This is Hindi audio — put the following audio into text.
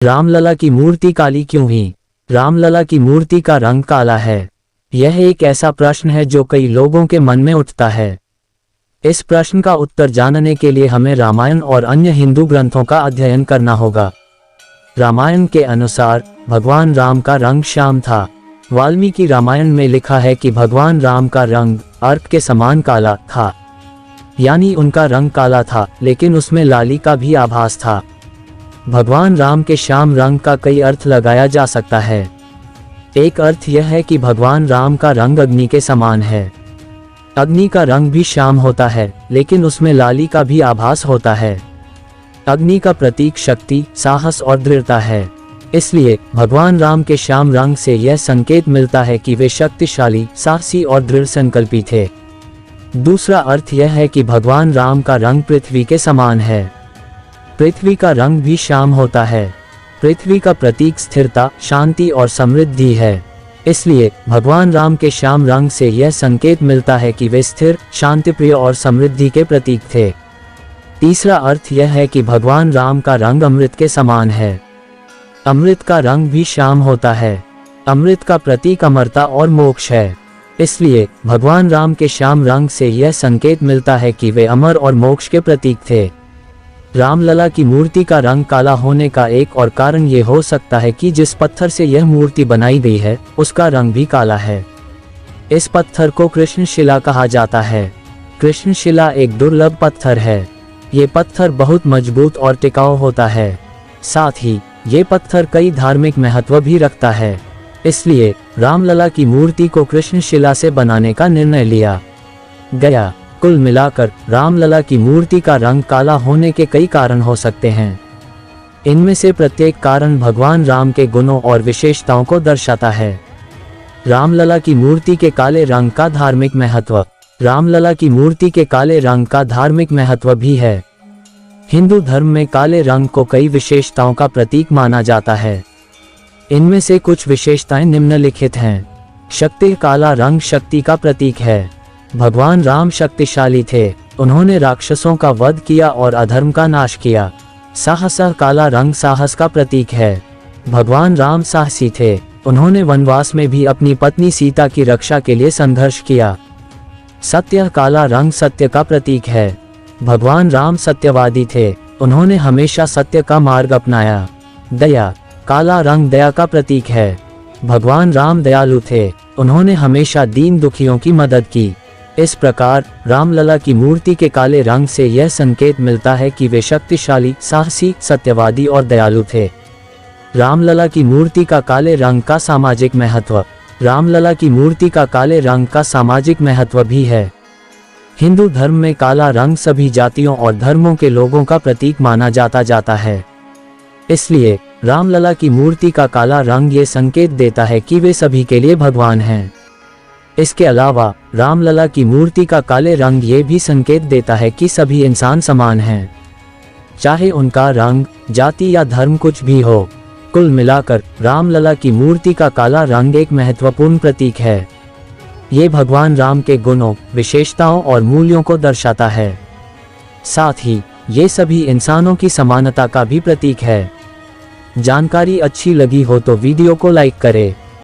रामलला की मूर्ति काली क्यों हुई? रामलला की मूर्ति का रंग काला है। यह एक ऐसा प्रश्न है जो कई लोगों के मन में उठता है। इस प्रश्न का उत्तर जानने के लिए हमें रामायण और अन्य हिंदू ग्रंथों का अध्ययन करना होगा। रामायण के अनुसार भगवान राम का रंग श्याम था। वाल्मीकि रामायण में लिखा है कि भगवान राम का रंग अर्क के समान काला था, यानी उनका रंग काला था लेकिन उसमें लाली का भी आभास था। भगवान राम के श्याम रंग का कई अर्थ लगाया जा सकता है। एक अर्थ यह है कि भगवान राम का रंग अग्नि के समान है। अग्नि का रंग भी श्याम होता है लेकिन उसमें लाली का भी आभास होता है। अग्नि का प्रतीक शक्ति, साहस और दृढ़ता है, इसलिए भगवान राम के श्याम रंग से यह संकेत मिलता है कि वे शक्तिशाली, साहसी और दृढ़ संकल्पी थे। दूसरा अर्थ यह है कि भगवान राम का रंग पृथ्वी के समान है। पृथ्वी का रंग भी श्याम होता है। पृथ्वी का प्रतीक स्थिरता, शांति और समृद्धि है, इसलिए भगवान राम के श्याम रंग से यह संकेत मिलता है कि वे स्थिर, शांतिप्रिय और समृद्धि के प्रतीक थे। तीसरा अर्थ यह है कि भगवान राम का रंग अमृत के समान है। अमृत का रंग भी श्याम होता है। अमृत का प्रतीक अमरता और मोक्ष है, इसलिए भगवान राम के श्याम रंग से यह संकेत मिलता है कि वे अमर और मोक्ष के प्रतीक थे। रामलला की मूर्ति का रंग काला होने का एक और कारण ये हो सकता है कि जिस पत्थर से यह मूर्ति बनाई गई है उसका रंग भी काला है। इस पत्थर को कृष्ण शिला कहा जाता है। कृष्ण शिला एक दुर्लभ पत्थर है। ये पत्थर बहुत मजबूत और टिकाऊ होता है। साथ ही ये पत्थर कई धार्मिक महत्व भी रखता है, इसलिए रामलला की मूर्ति को कृष्ण शिला से बनाने का निर्णय लिया गया। कुल मिलाकर रामलला की मूर्ति का रंग काला होने के कई कारण हो सकते हैं। इनमें से प्रत्येक कारण भगवान राम के गुणों और विशेषताओं को दर्शाता है। रामलला की मूर्ति के काले रंग का धार्मिक महत्व। रामलला की मूर्ति के काले रंग का धार्मिक महत्व भी है। हिंदू धर्म में काले रंग को कई विशेषताओं का प्रतीक माना जाता है। इनमें से कुछ विशेषताएं निम्नलिखित हैं। शक्ति। काला रंग शक्ति का प्रतीक है। भगवान राम शक्तिशाली थे। उन्होंने राक्षसों का वध किया और अधर्म का नाश किया। साहस। काला रंग साहस का प्रतीक है। भगवान राम साहसी थे। उन्होंने वनवास में भी अपनी पत्नी सीता की रक्षा के लिए संघर्ष किया। सत्य। काला रंग सत्य का प्रतीक है। भगवान राम सत्यवादी थे। उन्होंने हमेशा सत्य का मार्ग अपनाया। दया। काला रंग दया का प्रतीक है। भगवान राम दयालु थे। उन्होंने हमेशा दीन दुखियों की मदद की। इस प्रकार रामलला की मूर्ति के काले रंग से यह संकेत मिलता है कि वे शक्तिशाली, साहसी, सत्यवादी और दयालु थे। रामलला की मूर्ति का काले रंग का सामाजिक महत्व। रामलला की मूर्ति का काले रंग का सामाजिक महत्व भी है। हिंदू धर्म में काला रंग सभी जातियों और धर्मों के लोगों का प्रतीक माना जाता है, इसलिए रामलला की मूर्ति का काला रंग ये संकेत देता है कि वे सभी के लिए भगवान हैं। इसके अलावा रामलला की मूर्ति का काले रंग ये भी संकेत देता है कि सभी इंसान समान हैं, चाहे उनका रंग, जाति या धर्म कुछ भी हो। कुल मिलाकर रामलला की मूर्ति का काला रंग एक महत्वपूर्ण प्रतीक है। ये भगवान राम के गुणों, विशेषताओं और मूल्यों को दर्शाता है। साथ ही ये सभी इंसानों की समानता का भी प्रतीक है। जानकारी अच्छी लगी हो तो वीडियो को लाइक करें।